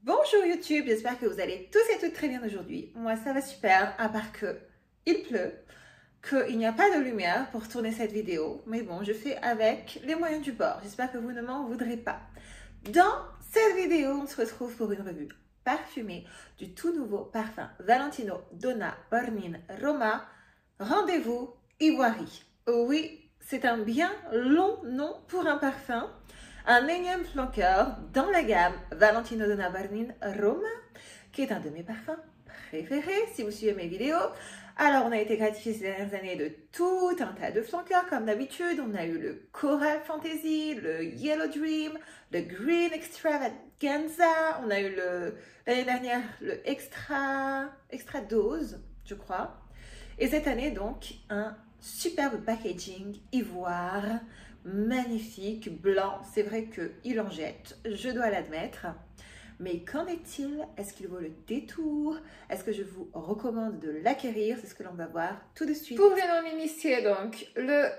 Bonjour YouTube, j'espère que vous allez tous et toutes très bien aujourd'hui. Moi ça va super, à part que il pleut, qu'il n'y a pas de lumière pour tourner cette vidéo. Mais bon, je fais avec les moyens du bord. J'espère que vous ne m'en voudrez pas. Dans cette vidéo, on se retrouve pour une revue parfumée du tout nouveau parfum Valentino Donna Bornin Roma, Rendez-vous Ivoirie. Oui, c'est un bien long nom pour un parfum. Un énième flanqueur dans la gamme Valentino Donna Bornin Roma, qui est un de mes parfums préférés si vous suivez mes vidéos. Alors, on a été gratifié ces dernières années de tout un tas de flanqueurs, comme d'habitude. On a eu le Coral Fantasy, le Yellow Dream, le Green Extravaganza. On a eu l'année dernière le Extra Dose, je crois. Et cette année, donc, un superbe packaging ivoire, magnifique, blanc. C'est vrai qu'il en jette, je dois l'admettre. Mais qu'en est-il? Est-ce qu'il vaut le détour? Est-ce que je vous recommande de l'acquérir? C'est ce que l'on va voir tout de suite. Pour bien m'initier, donc, le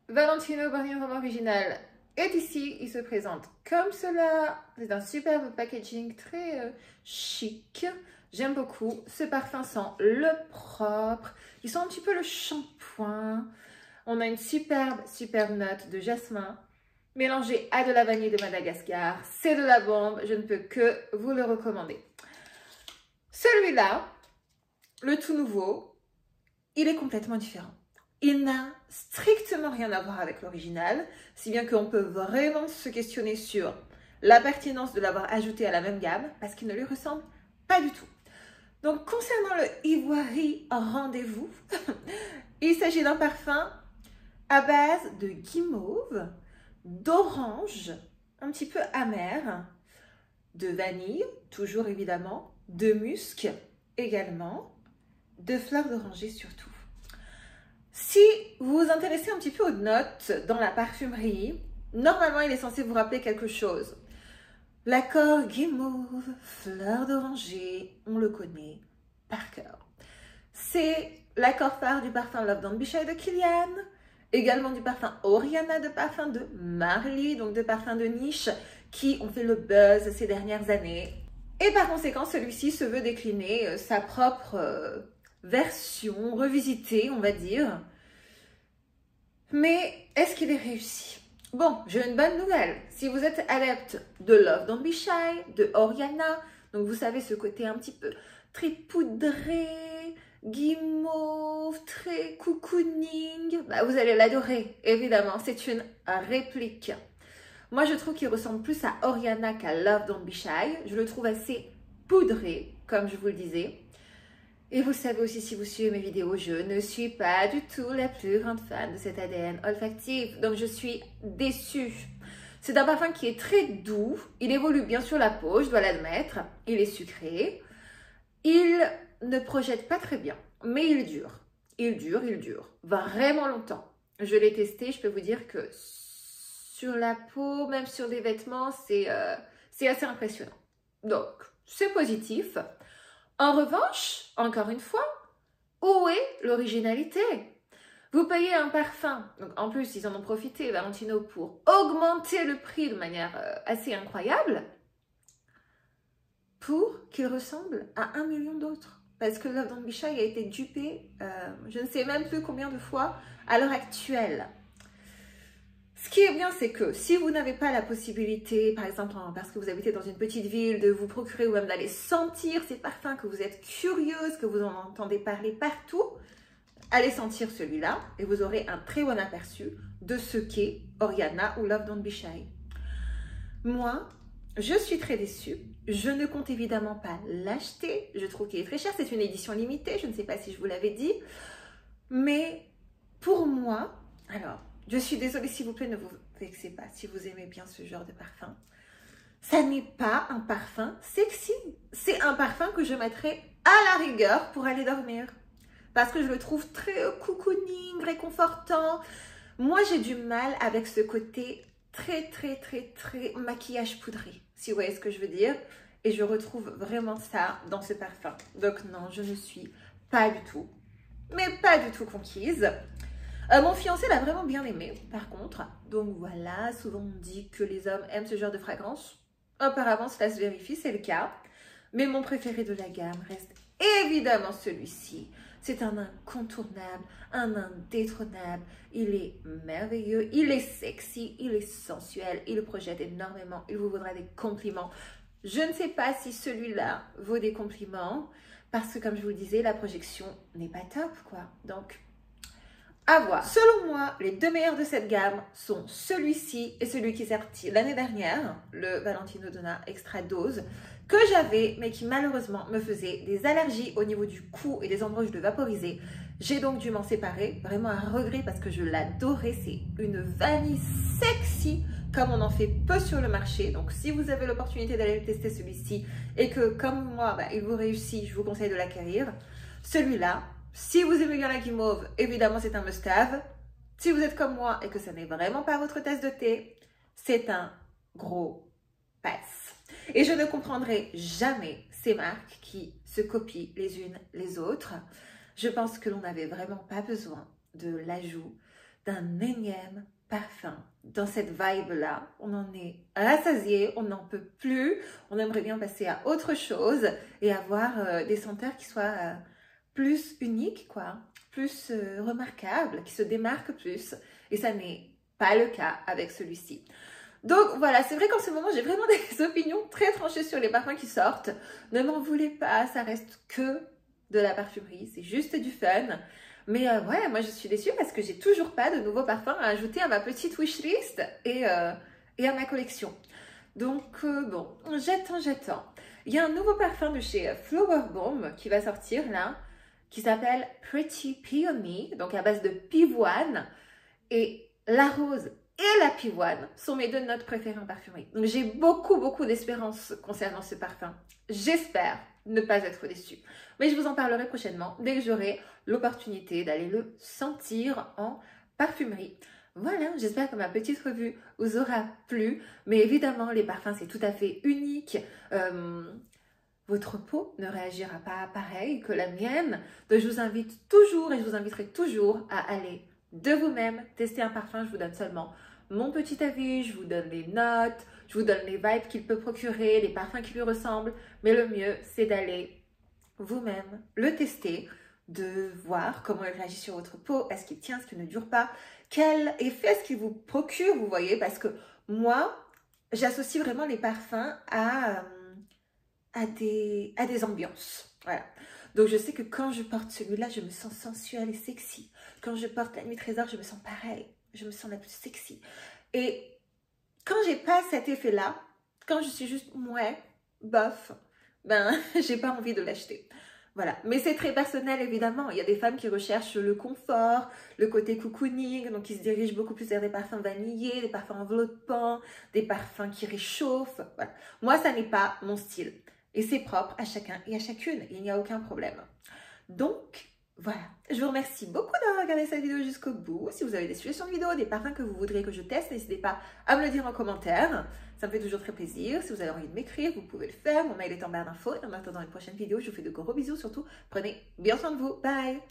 Valentino Bornin Roma original est ici. Il se présente comme cela. C'est un superbe packaging très chic. J'aime beaucoup. Ce parfum sent le propre. Il sent un petit peu le shampoing. On a une superbe note de jasmin mélangée à de la vanille de Madagascar. C'est de la bombe, je ne peux que vous le recommander. Celui-là, le tout nouveau, il est complètement différent. Il n'a strictement rien à voir avec l'original, si bien qu'on peut vraiment se questionner sur la pertinence de l'avoir ajouté à la même gamme, parce qu'il ne lui ressemble pas du tout. Donc, concernant le Ivoirie Rendez-vous, il s'agit d'un parfum à base de guimauve, d'orange, un petit peu amer, de vanille, toujours évidemment, de musc également, de fleurs d'oranger surtout. Si vous vous intéressez un petit peu aux notes dans la parfumerie, normalement il est censé vous rappeler quelque chose. L'accord guimauve, fleurs d'oranger, on le connaît par cœur. C'est l'accord phare du parfum Love Don't Be Shy de Kilian, également du parfum Oriana, de parfum de Marly, donc de parfums de niche qui ont fait le buzz ces dernières années. Et par conséquent, celui-ci se veut décliner sa propre version, revisitée, on va dire. Mais est-ce qu'il est réussi? Bon, j'ai une bonne nouvelle. Si vous êtes adepte de Love Don't Be Shy, de Oriana, donc vous savez ce côté un petit peu très poudré, guimauve, très cocooning, bah vous allez l'adorer, évidemment, c'est une réplique. Moi, je trouve qu'il ressemble plus à Oriana qu'à Love Don't Be Shy. Je le trouve assez poudré, comme je vous le disais. Et vous savez aussi, si vous suivez mes vidéos, je ne suis pas du tout la plus grande fan de cet ADN olfactif, donc je suis déçue. C'est un parfum qui est très doux, il évolue bien sur la peau, je dois l'admettre, il est sucré, il ne projette pas très bien, mais il dure vraiment longtemps. Je l'ai testé, je peux vous dire que sur la peau, même sur des vêtements, c'est assez impressionnant. Donc, c'est positif. En revanche, encore une fois, où est l'originalité? Vous payez un parfum, donc en plus ils en ont profité, Valentino, pour augmenter le prix de manière assez incroyable, pour qu'il ressemble à 1 million d'autres. Parce que Love Don't Be Shy a été dupé, je ne sais même plus combien de fois, à l'heure actuelle. Ce qui est bien, c'est que si vous n'avez pas la possibilité, par exemple, parce que vous habitez dans une petite ville, de vous procurer ou même d'aller sentir ces parfums, que vous êtes curieuse, que vous en entendez parler partout, allez sentir celui-là et vous aurez un très bon aperçu de ce qu'est Oriana ou Love Don't Be Shy. Moi, je suis très déçue. Je ne compte évidemment pas l'acheter. Je trouve qu'il est très cher. C'est une édition limitée. Je ne sais pas si je vous l'avais dit. Mais pour moi, alors, je suis désolée, s'il vous plaît, ne vous vexez pas si vous aimez bien ce genre de parfum. Ça n'est pas un parfum sexy. C'est un parfum que je mettrais à la rigueur pour aller dormir. Parce que je le trouve très cocooning, réconfortant. Moi, j'ai du mal avec ce côté très maquillage poudré, si vous voyez ce que je veux dire. Et je retrouve vraiment ça dans ce parfum. Donc non, je ne suis pas du tout, mais pas du tout conquise. Mon fiancé l'a vraiment bien aimé, par contre. Donc voilà, souvent on dit que les hommes aiment ce genre de fragrance. Apparemment, cela se vérifie, c'est le cas. Mais mon préféré de la gamme reste évidemment celui-ci. C'est un incontournable, un indétrônable. Il est merveilleux, il est sexy, il est sensuel, il projette énormément, il vous vaudra des compliments. Je ne sais pas si celui-là vaut des compliments, parce que comme je vous le disais, la projection n'est pas top, quoi. Donc, à voir. Selon moi, les deux meilleurs de cette gamme sont celui-ci et celui qui est sorti l'année dernière, le Valentino Donna Extra Dose, que j'avais, mais qui malheureusement me faisait des allergies au niveau du cou et des endroits où je le vaporisais. J'ai donc dû m'en séparer, vraiment un regret parce que je l'adorais. C'est une vanille sexy, comme on en fait peu sur le marché. Donc si vous avez l'opportunité d'aller tester celui-ci et que comme moi, il vous réussit, je vous conseille de l'acquérir. Celui-là, si vous aimez bien la guimauve, évidemment c'est un must-have. Si vous êtes comme moi et que ce n'est vraiment pas votre tasse de thé, c'est un gros pass. Et je ne comprendrai jamais ces marques qui se copient les unes les autres. Je pense que l'on n'avait vraiment pas besoin de l'ajout d'un énième parfum dans cette vibe-là. On en est rassasié, on n'en peut plus. On aimerait bien passer à autre chose et avoir des senteurs qui soient plus uniques, quoi, plus remarquables, qui se démarquent plus. Et ça n'est pas le cas avec celui-ci. Donc voilà, c'est vrai qu'en ce moment, j'ai vraiment des opinions très tranchées sur les parfums qui sortent. Ne m'en voulez pas, ça reste que de la parfumerie, c'est juste du fun. Mais ouais, moi je suis déçue parce que j'ai toujours pas de nouveaux parfums à ajouter à ma petite wishlist et à ma collection. Donc bon, j'attends. Il y a un nouveau parfum de chez Flower Bomb qui va sortir là, qui s'appelle Pretty Peony, donc à base de pivoine. Et la rose et la pivoine sont mes deux notes préférées en parfumerie. Donc j'ai beaucoup d'espérance concernant ce parfum. J'espère ne pas être déçue. Mais je vous en parlerai prochainement dès que j'aurai l'opportunité d'aller le sentir en parfumerie. Voilà, j'espère que ma petite revue vous aura plu. Mais évidemment, les parfums, c'est tout à fait unique. Votre peau ne réagira pas pareil que la mienne. Donc je vous invite toujours et je vous inviterai toujours à aller de vous-même tester un parfum. Je vous donne seulement mon petit avis, je vous donne les notes, je vous donne les vibes qu'il peut procurer, les parfums qui lui ressemblent. Mais le mieux, c'est d'aller vous-même le tester, de voir comment il réagit sur votre peau, est-ce qu'il tient, est-ce qu'il ne dure pas, quel effet est-ce qu'il vous procure, vous voyez, parce que moi, j'associe vraiment les parfums à des ambiances, voilà. Donc je sais que quand je porte celui-là, je me sens sensuelle et sexy. Quand je porte la Nuit Trésor, je me sens pareil, je me sens la plus sexy. Et quand j'ai pas cet effet-là, quand je suis juste ouais, bof, j'ai pas envie de l'acheter. Voilà, mais c'est très personnel évidemment. Il y a des femmes qui recherchent le confort, le côté cocooning, donc qui se dirigent beaucoup plus vers des parfums vanillés, des parfums enveloppants, des parfums qui réchauffent. Voilà. Moi, ça n'est pas mon style. Et c'est propre à chacun et à chacune. Il n'y a aucun problème. Donc, voilà. Je vous remercie beaucoup d'avoir regardé cette vidéo jusqu'au bout. Si vous avez des suggestions de vidéos, des parfums que vous voudriez que je teste, n'hésitez pas à me le dire en commentaire. Ça me fait toujours très plaisir. Si vous avez envie de m'écrire, vous pouvez le faire. Mon mail est en barre d'infos. Et en attendant une prochaine vidéo, je vous fais de gros bisous. Surtout, prenez bien soin de vous. Bye!